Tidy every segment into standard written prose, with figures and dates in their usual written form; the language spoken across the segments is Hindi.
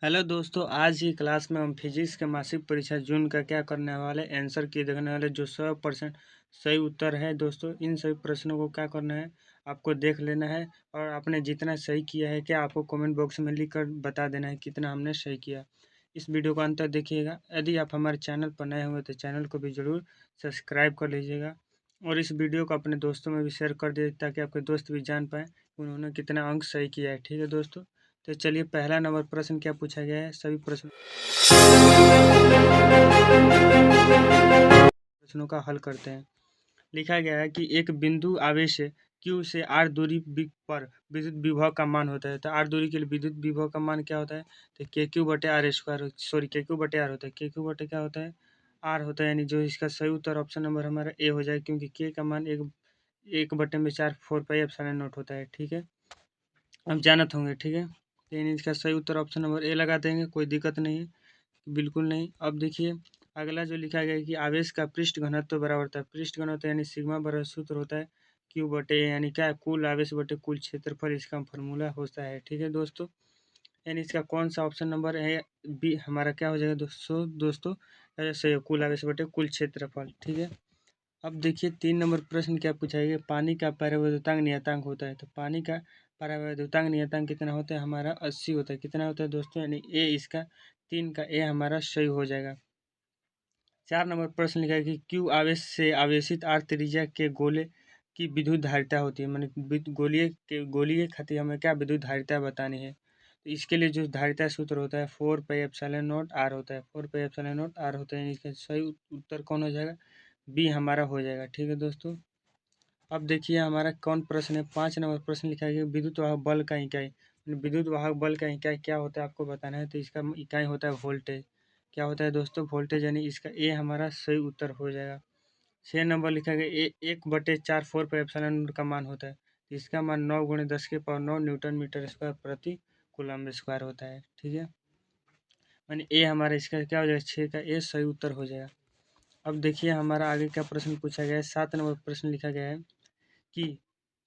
हेलो दोस्तों, आज की क्लास में हम फिजिक्स के मासिक परीक्षा जून का क्या करने वाले आंसर की देखने वाले जो 100% सही उत्तर है। दोस्तों, इन सभी प्रश्नों को क्या करना है, आपको देख लेना है और आपने जितना सही किया है क्या आपको कमेंट बॉक्स में लिख कर बता देना है कितना हमने सही किया। इस वीडियो को अंत तक देखिएगा। यदि आप हमारे चैनल पर नए हुए तो चैनल को भी ज़रूर सब्सक्राइब कर लीजिएगा और इस वीडियो को अपने दोस्तों में भी शेयर कर दीजिए ताकि आपके दोस्त भी जान पाएँ उन्होंने कितना अंक सही किया है। ठीक है दोस्तों, तो चलिए पहला नंबर प्रश्न क्या पूछा गया है, सभी प्रश्नों का हल करते हैं। लिखा गया है कि एक बिंदु आवेश Q से r दूरी पर विद्युत विभव का मान होता है। तो r दूरी के लिए विद्युत विभव का मान क्या होता है, तो KQ/r² होता है। KQ बटे क्या होता है, r होता है, यानी जो इसका सही उत्तर ऑप्शन नंबर हमारा ए हो जाए, क्योंकि K का मान 1/4 4πε0 होता है। ठीक है, अब जानत होंगे। ठीक है, तो यानी इसका सही उत्तर ऑप्शन नंबर ए लगा देंगे, कोई दिक्कत नहीं है, बिल्कुल नहीं। अब देखिए अगला जो लिखा गया है कि आवेश का पृष्ठ घनत्व बराबर होता है। पृष्ठ घनत्व यानी सिग्मा बराबर सूत्र होता है क्यू बटे यानी क्या, कुल आवेश बटे कुल क्षेत्रफल, इसका फॉर्मूला होता है। ठीक है दोस्तों, यानी इसका कौन सा ऑप्शन नंबर है, बी हमारा क्या हो जाएगा दोस्तों सही है, कुल आवेश बटे कुल क्षेत्रफल। ठीक है, अब देखिए 3 नंबर प्रश्न क्या पूछा गया, पानी का परावैद्युतांक नियतांक होता है। तो पानी का परावैद्युतांक नियतांक कितना होता है, हमारा 80 होता है। कितना होता है दोस्तों, यानी ए इसका 3 का ए हमारा सही हो जाएगा। 4 नंबर प्रश्न लिखा है कि क्यू आवेश से आवेशित आर त्रिज्या के गोले की विद्युत धारिता होती है। माने गोलीय खातिर हमें क्या विद्युत धारिता बतानी है। तो इसके लिए जो धारिता सूत्र होता है 4πε0 आर होता है। 4πε0 आर होता है, इसका सही उत्तर कौन हो जाएगा, बी हमारा हो जाएगा। ठीक है दोस्तों, अब देखिए हमारा कौन प्रश्न है। 5 नंबर प्रश्न लिखा है कि विद्युत वाहक बल का इकाई, विद्युत वाहक बल का इकाई क्या होता है आपको बताना है। तो इसका इकाई होता है वोल्टेज। क्या होता है दोस्तों, वोल्टेज, यानी इसका ए हमारा सही उत्तर हो जाएगा। 6 नंबर लिखा गया 1/4 4πε0 का मान होता है। तो इसका मान 9 × 10⁻⁹ न्यूटन मीटर स्क्वायर प्रति कूलम्ब स्क्वायर होता है। ठीक है, यानी ए हमारा इसका क्या हो जाएगा, 6 का ए सही उत्तर हो जाएगा। अब देखिए हमारा आगे का प्रश्न पूछा गया है। 7 नंबर प्रश्न लिखा गया है कि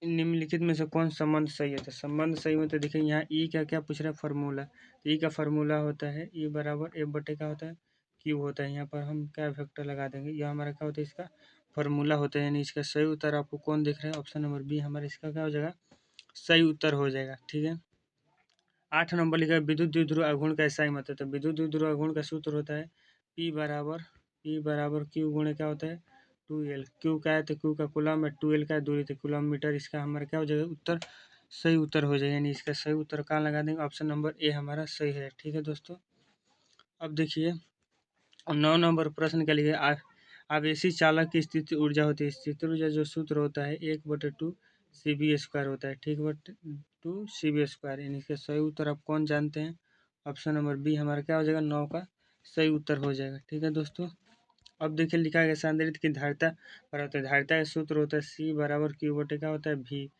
निम्नलिखित में से कौन संबंध सही है। तो संबंध सही में तो देखिए यहाँ ई का क्या पूछ रहा है, फार्मूला। तो ई का फार्मूला होता है ई बराबर एफ बटे क्या होता है, क्यू होता है। यहाँ पर हम क्या वेक्टर लगा देंगे, यह हमारा क्या होता है, इसका फार्मूला होता है। यानी इसका सही उत्तर आपको कौन दिख रहा है, ऑप्शन नंबर बी हमारा इसका क्या हो जाएगा, सही उत्तर हो जाएगा। ठीक है, 8 नंबर लिखा है विद्युत द्विध्रुव आघूर्ण का SI मत है। तो विद्युत द्विध्रुव आघूर्ण का सूत्र होता है P बराबर क्यू गुणे क्या होता है 2L। क्यू का है तो क्यू का कूलम है, 2L का दूरी तो कूलम मीटर, इसका हमारा क्या हो जाएगा उत्तर, सही उत्तर हो जाएगा। यानी इसका सही उत्तर कहाँ लगा देंगे, ऑप्शन नंबर ए हमारा सही है। ठीक है दोस्तों, अब देखिए 9 नंबर प्रश्न के लिए आवेशी चालक की स्थिति ऊर्जा होती है। स्थिति ऊर्जा जो सूत्र होता है 1/2 CV² होता है। ठीक, 2 CV², यानी इसका सही उत्तर आप कौन जानते हैं, ऑप्शन नंबर बी हमारा क्या हो जाएगा, 9 का सही उत्तर हो जाएगा। ठीक है दोस्तों, अब देखिए लिखा गया संधारित्र की धारिता पर होता है। धारिता का सूत्र होता है C बराबर क्यू बटे क्या होता है भी।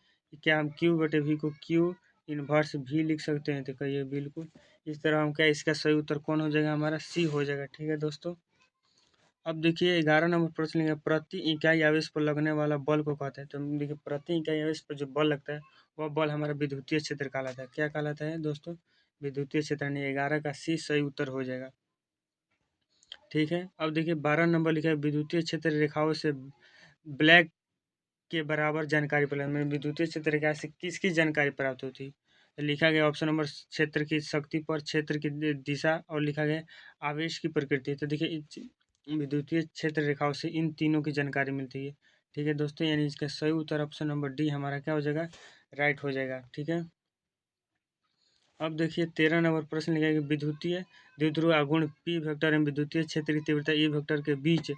क्या हम क्यू बटे भी को क्यू इनवर्स भी लिख सकते हैं, तो कहिए बिल्कुल। इस तरह हम क्या, इसका सही उत्तर कौन हो जाएगा, हमारा सी हो जाएगा। ठीक है दोस्तों, अब देखिए 11 नंबर प्रश्न लिखा प्रति इकाई आवेश पर लगने वाला बल को कहते हैं। तो देखिए प्रति इकाई आवेश पर जो बल लगता है वह बल हमारा विद्युतीय क्षेत्र कहलाता है। क्या कहलाता है दोस्तों, विद्युतीय क्षेत्र, यानी 11 का सी सही उत्तर हो जाएगा। ठीक है, अब देखिए 12 नंबर लिखा है विद्युतीय क्षेत्र रेखाओं से ब्लैक के बराबर जानकारी प्राप्त, में विद्युतीय क्षेत्र रेखा से किसकी जानकारी प्राप्त होती है। तो लिखा गया ऑप्शन नंबर क्षेत्र की शक्ति पर, क्षेत्र की दिशा, और लिखा गया आवेश की प्रकृति। तो देखिए विद्युतीय क्षेत्र रेखाओं से इन तीनों की जानकारी मिलती है। ठीक है दोस्तों, यानी इसका सही उत्तर ऑप्शन नंबर डी हमारा क्या हो जाएगा, राइट हो जाएगा। ठीक है, अब देखिए 13 नंबर प्रश्न लिखा है कि विद्युतीय द्विध्रुव आघूर्ण पी वेक्टर एवं विद्युतीय क्षेत्र की तीव्रता ई वेक्टर के बीच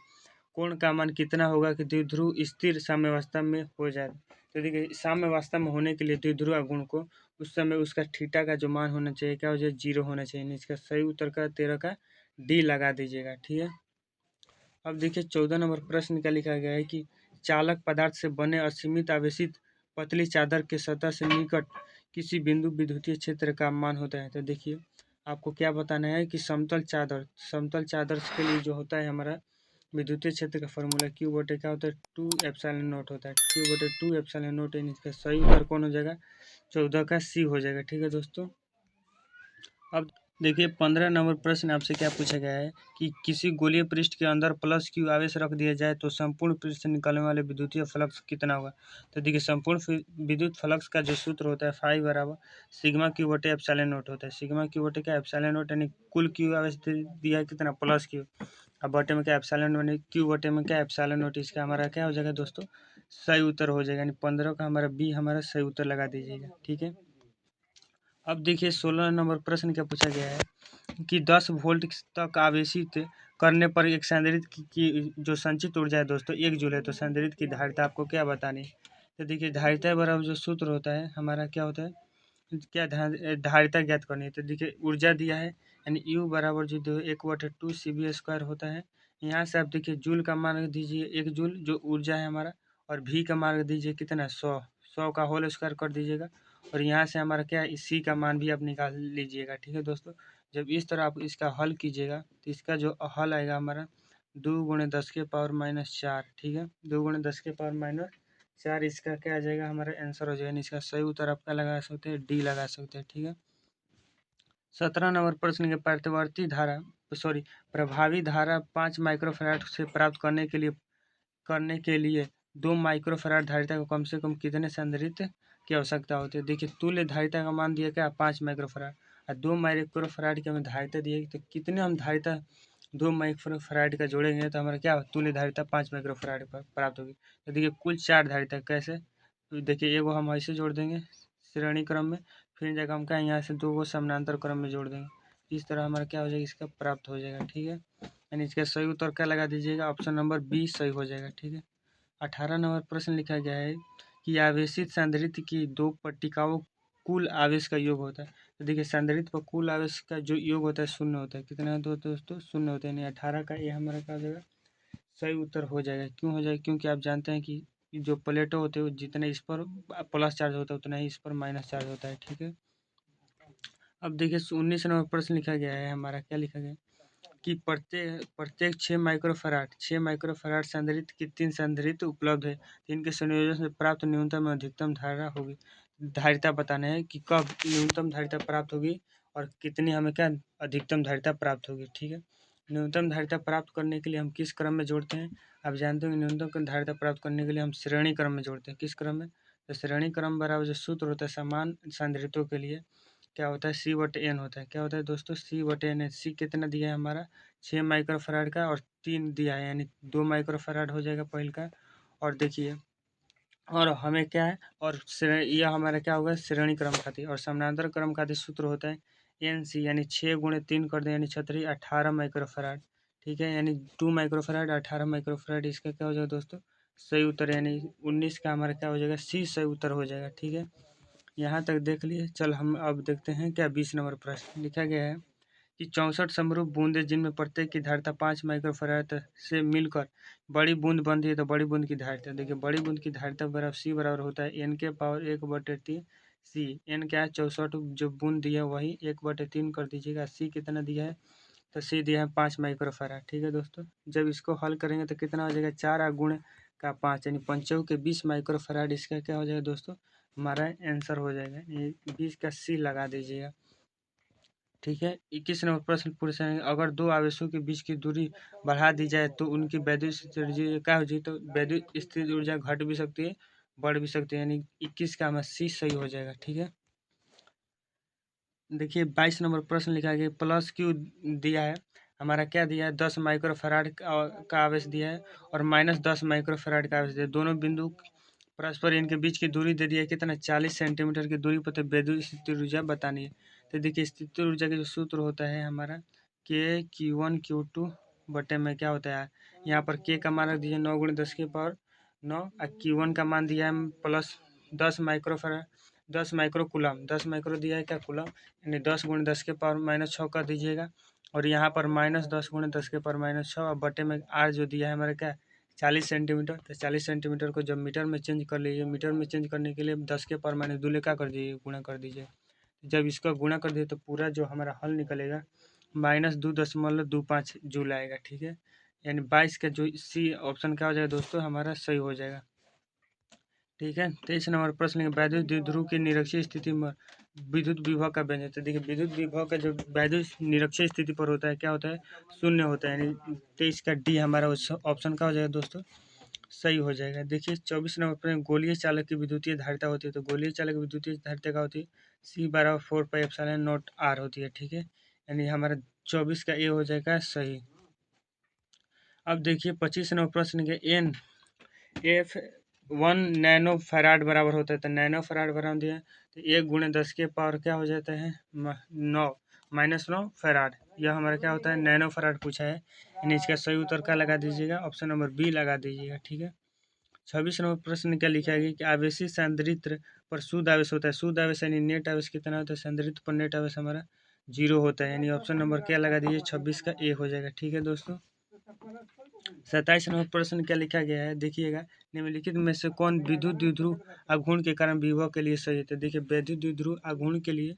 कोण का मान कितना होगा कि द्विध्रुव स्थिर साम्यावस्था में हो जाए। तो देखिए साम्यावस्था में होने के लिए द्विध्रुव आघूर्ण को उस समय उसका थीटा का जो मान होना चाहिए क्या हो जाए, 0 होना चाहिए। इसका सही उत्तर का 13 का डी लगा दीजिएगा। ठीक है, अब देखिए 14 नंबर प्रश्न क्या लिखा गया है कि चालक पदार्थ से बने असीमित आवेशित पतली चादर के सतह से निकट किसी बिंदु विद्युतीय क्षेत्र का मान होता है। तो देखिए आपको क्या बताना है कि समतल चादर के लिए जो होता है हमारा विद्युतीय क्षेत्र का फॉर्मूला क्यू बटे क्या होता है 2ε0 होता है। क्यू बटे 2ε0, इसका सही उत्तर कौन हो जाएगा, 14 का सी हो जाएगा। ठीक है दोस्तों, अब देखिए 15 नंबर प्रश्न आपसे क्या पूछा गया है कि किसी गोलीय पृष्ठ के अंदर प्लस क्यू आवेश रख दिया जाए तो संपूर्ण पृष्ठ से निकलने वाले विद्युतीय फ्लक्स कितना होगा। तो देखिए संपूर्ण विद्युत फ्लक्स का जो सूत्र होता है फाई बराबर सिग्मा क्यू बटे एप्सिलॉन नॉट होता है। सिग्मा क्यू बटे क्या एप्सिलॉन नॉट यानी कुल क्यू आवेश दिया है कितना प्लस क्यू, अब बटे में क्या एप्सिलॉन यानी क्यू बटे में क्या एप्सिलॉन नॉट, इसका हमारा क्या हो जाएगा दोस्तों सही उत्तर हो जाएगा, यानी 15 का हमारा बी हमारा सही उत्तर लगा दीजिएगा। ठीक है, अब देखिए 16 नंबर प्रश्न क्या पूछा गया है कि 10 वोल्ट तक आवेशित करने पर एक संधारित्र की जो संचित ऊर्जा है दोस्तों 1 जूल है, तो संधारित्र की धारिता आपको क्या बतानी है। तो देखिए धारिता बराबर जो सूत्र होता है हमारा क्या होता है, क्या धारिता ज्ञात करनी है। तो देखिए ऊर्जा दिया है यानी यू बराबर जो 1/2 CV² होता है। यहाँ से आप देखिए जूल का मान दीजिए 1 जूल जो ऊर्जा है हमारा, और भी का मान दीजिए कितना 100 का होल स्क्वायर कर दीजिएगा, और यहाँ से हमारा क्या है सी का मान भी आप निकाल लीजिएगा। ठीक है दोस्तों, जब इस तरह आप इसका हल कीजिएगा तो इसका जो हल आएगा हमारा 2 × 10⁻⁴। ठीक है, 2 × 10⁻⁴ इसका क्या आ जाएगा हमारा आंसर हो जाएगा। इसका सही उत्तर आप क्या लगा सकते हैं, डी लगा सकते हैं। ठीक है, 17 नंबर प्रश्न के प्रतिवर्ती धारा प्रभावी धारा 5 माइक्रोफैराड से प्राप्त करने के लिए 2 माइक्रोफैराड धारिता को कम से कम कितने संधारित्र की आवश्यकता होती है। देखिए तुल्य धारिता का मान दिया क्या 5 माइक्रोफैराड और 2 माइक्रोफैराड की हमें धारिता दी है, तो कितने हम धारिता 2 माइक्रोफैराड का जोड़ेंगे तो हमारा क्या तुल्य धारिता 5 माइक्रोफैराड प्राप्त होगी। तो देखिए कुल 4 धारिता कैसे, तो देखिए एगो हम ऐसे जोड़ देंगे श्रेणी क्रम में, फिर जगह हम क्या यहाँ से 2 को समानांतर क्रम में जोड़ देंगे, इस तरह हमारा क्या हो जाएगा इसका प्राप्त हो जाएगा। ठीक है, यानी इसका सही उत्तर क्या लगा दीजिएगा, ऑप्शन नंबर बी सही हो जाएगा। ठीक है, 18 नंबर प्रश्न लिखा गया है कि आवेशित संधारित्र की 2 पट्टिकाओं कुल आवेश का योग होता है। तो देखिए संधारित्र पर कुल आवेश का जो योग होता है शून्य होता है, कितना दोस्तों शून्य होता है, यानी 18 का ये हमारा क्या हो जाएगा सही उत्तर हो जाएगा। क्यों हो जाएगा, क्योंकि आप जानते हैं कि जो प्लेटो होते हैं जितने इस पर प्लस चार्ज होता है उतना ही इस पर माइनस चार्ज होता है। ठीक है, अब देखिए 19 नंबर प्रश्न लिखा गया है हमारा, क्या लिखा गया है कि प्रत्येक 6 माइक्रोफैराड संधारित्र की 3 संधारित्र उपलब्ध है, इनके संयोजन से प्राप्त न्यूनतम और अधिकतम धारा होगी। धारिता बताना है कि कब न्यूनतम धारिता प्राप्त होगी और कितनी हमें क्या अधिकतम धारिता प्राप्त होगी। ठीक है, न्यूनतम धारिता प्राप्त करने के लिए हम किस क्रम में जोड़ते हैं, आप जानते हैं न्यूनतम धारिता प्राप्त करने के लिए हम श्रेणी क्रम में जोड़ते हैं। किस क्रम में, तो श्रेणी क्रम बराबर जो सूत्र होता है समान संधारित्रों के लिए क्या होता है C/N होता है। क्या होता है दोस्तों C/N, सी कितना दिया है हमारा 6 माइक्रोफैराड का और 3 दिया है, यानी 2 माइक्रोफैराड हो जाएगा पहले का। और देखिए और हमें क्या है और यह हमारा क्या होगा श्रेणी क्रम खातिर, और समानांतर क्रम खातिर सूत्र होता है NC, यानी 6 × 3 कर दें यानी 36 18 माइक्रोफैराड। ठीक है, यानी 2 माइक्रोफैराड 18 माइक्रोफैराड, इसका क्या हो जाएगा दोस्तों सही उत्तर, यानी 19 का हमारा क्या हो जाएगा सी सही उत्तर हो जाएगा। ठीक है, यहाँ तक देख लिए, चल हम अब देखते हैं क्या 20 नंबर प्रश्न लिखा गया है कि 64 समरूप बूंदें जिनमें प्रत्येक की धारिता 5 माइक्रोफैराड से मिलकर बड़ी बूंद बनती है, तो बड़ी बूंद की धारिता देखिए बड़ी बूंद की धारिता बराबर सी बराबर होता है N⁻⁴ सी। N क्या है 64 जो बूंद दिया है वही 1/3 कर दीजिएगा, सी कितना दिया है तो सी दिया है 5 माइक्रोफैराड। ठीक है दोस्तों, जब इसको हल करेंगे तो कितना हो जाएगा 4 गुणे का 5 यानी 5 के 20 माइक्रोफैराड, इसका क्या हो जाएगा दोस्तों हमारा आंसर हो जाएगा, ये 20 का सी लगा दीजिएगा। ठीक है, 21 नंबर प्रश्न पूछ रहे हैं अगर दो आवेशों के बीच की दूरी बढ़ा दी जाए तो उनकी वैद्युत स्थिति ऊर्जा क्या हो जाए, तो वैद्युत स्थिति ऊर्जा घट भी सकती है बढ़ भी सकती है, यानी 21 का हमारा सी सही हो जाएगा। ठीक है, देखिए 22 नंबर प्रश्न लिखा गया प्लस क्यू दिया है हमारा, क्या दिया है 10 माइक्रोफैराड का आवेश दिया है और -10 माइक्रोफैराड का आवेश दिया है, दोनों बिंदु परस्पर इनके बीच की दूरी दे दी है कितना 40 सेंटीमीटर की दूरी पर, तो वैद्युत स्थिति ऊर्जा बतानी है। तो देखिए स्थिति ऊर्जा का जो सूत्र होता है हमारा K Q1 Q2 बटे में क्या होता है, यहाँ पर K का मान रख दीजिए 9 × 10⁹ और Q1 का मान दिया है plus 10 microfarad 10 micro coulomb 10 micro दिया है क्या कुलम, यानी 10 × 10⁻⁻6 कर दीजिएगा, और यहाँ पर -10 × 10⁻⁻6 और बटे में R जो दिया है हमारा क्या 40 सेंटीमीटर, तो 40 सेंटीमीटर को जब मीटर में चेंज कर लीजिए, मीटर में चेंज करने के लिए 10⁻²² क्या कर दीजिए गुणा कर दीजिए, जब इसका गुणा कर दिए तो पूरा जो हमारा हल निकलेगा -2.25 जूल आएगा। ठीक है, यानी 22 का जो सी ऑप्शन क्या हो जाएगा दोस्तों हमारा सही हो जाएगा। ठीक है, 23 नंबर प्रश्न वैद्युत द्विध्रुव की निरक्षीय स्थिति में विद्युत विभव का व्यंजक। तो देखिए विद्युत विभव का जो वैद्युत निरक्षीय स्थिति पर होता है क्या होता है, शून्य होता है, यानी 23 का डी हमारा ऑप्शन का हो जाएगा दोस्तों, सही हो जाएगा। देखिए 24 नंबर पर गोलीय चालक की विद्युतीय धारिता होती है, तो गोलीय चालक की विद्युतीय धारिता क्या होती है, सी बराबर 4πε0 r होती है, ठीक है, यानी हमारा 24 का ए हो जाएगा सही। अब देखिए 25 नंबर प्रश्न के एन एफ 1 नैनो फैराड बराबर होता है, तो नैनो फैराड बराबर दिया है, तो 1 × 10 के पावर क्या हो जाता है 9 -9 फैराड, यह हमारा क्या होता है नैनो फैराड पूछा है, यानी इसका सही उत्तर क्या लगा दीजिएगा, ऑप्शन नंबर बी लगा दीजिएगा, ठीक है। 26 नंबर प्रश्न क्या लिखा गया कि आवेशी संधारित्र पर शुद्ध आवेश होता है, शुद्ध आवेश यानी नेट आवेश कितना होता है, संधारित्र पर नेट आवेश हमारा 0 होता है, यानी ऑप्शन नंबर क्या लगा दीजिए 26 का ए हो जाएगा, ठीक है दोस्तों। 27 नंबर प्रश्न क्या लिखा गया है देखिएगा, निम्नलिखित में से कौन विद्युत द्विध्रुव आघूर्ण के कारण विभव के लिए सही है, तो देखिए विद्युत द्विध्रुव आघूर्ण के लिए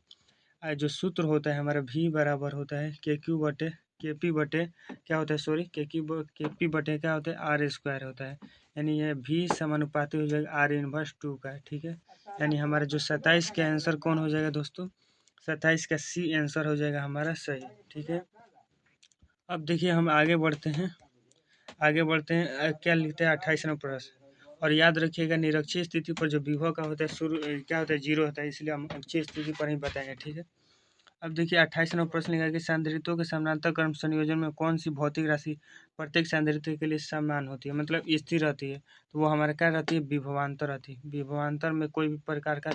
जो सूत्र होता है हमारा V बराबर होता है KP बटे क्या होता है सॉरी KP बटे क्या होता है R² होता है, यानी यह V समानुपाती हो जाएगा R−2 का, ठीक है, यानी हमारा जो 27 का आंसर कौन हो जाएगा दोस्तों, 27 का C आंसर हो जाएगा हमारा सही, ठीक है। अब देखिए हम आगे बढ़ते हैं, क्या लिखते हैं 28 नंबर प्रश्न, और याद रखिएगा निरक्षीय स्थिति पर जो विभव का होता है शुरू क्या होता है 0 होता है, इसलिए हम अक्षीय स्थिति पर ही बताएंगे, ठीक है। अब देखिए 28 नंबर प्रश्न लिखा है कि संधारित्रों के समानांतर क्रम संयोजन में कौन सी भौतिक राशि प्रत्येक संधारित्र के लिए समान होती है, मतलब स्थिर रहती है, तो वो हमारे क्या रहती है विभवांतर रहती है, विभवांतर में कोई भी प्रकार का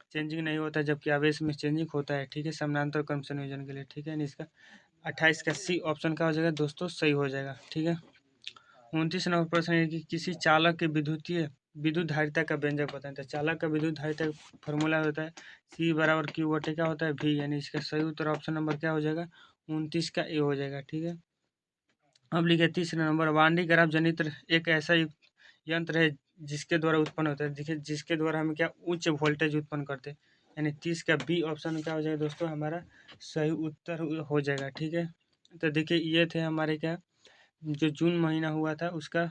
चेंजिंग नहीं होता है, जबकि आवेश में चेंजिंग होता है, ठीक है, समानांतर क्रम संयोजन के लिए, ठीक है, यानी इसका 28 का सी ऑप्शन का हो जाएगा दोस्तों सही हो जाएगा, ठीक है। 29 नंबर प्रश्न है कि किसी चालक के विद्युत धारिता का व्यंजक बताएं, तो चालक का विद्युत धारिता फॉर्मूला होता है C बराबर Q बटे क्या होता है V, यानी इसका सही उत्तर ऑप्शन नंबर क्या हो जाएगा 29 का ए हो जाएगा, ठीक है। अब लिखे 30 नंबर, वांडी ग्राफ जनित्र एक ऐसा यंत्र है जिसके द्वारा उत्पन्न होता है, देखिए जिसके द्वारा हम क्या उच्च वोल्टेज उत्पन्न करते हैं, यानी 30 का बी ऑप्शन क्या हो जाएगा दोस्तों हमारा सही उत्तर हो जाएगा, ठीक है। तो देखिए ये थे हमारे क्या जो जून महीना हुआ था उसका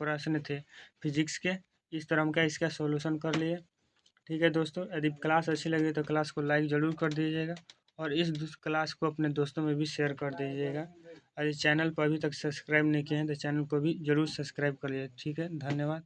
प्रश्न थे फिजिक्स के, इस तरह हम क्या इसका सॉल्यूशन कर लिए, ठीक है दोस्तों। यदि क्लास अच्छी लगी तो क्लास को लाइक ज़रूर कर दीजिएगा, और इस क्लास को अपने दोस्तों में भी शेयर कर दीजिएगा, और इस चैनल पर अभी तक सब्सक्राइब नहीं किए हैं तो चैनल को भी ज़रूर सब्सक्राइब कर लीजिए, ठीक है, धन्यवाद।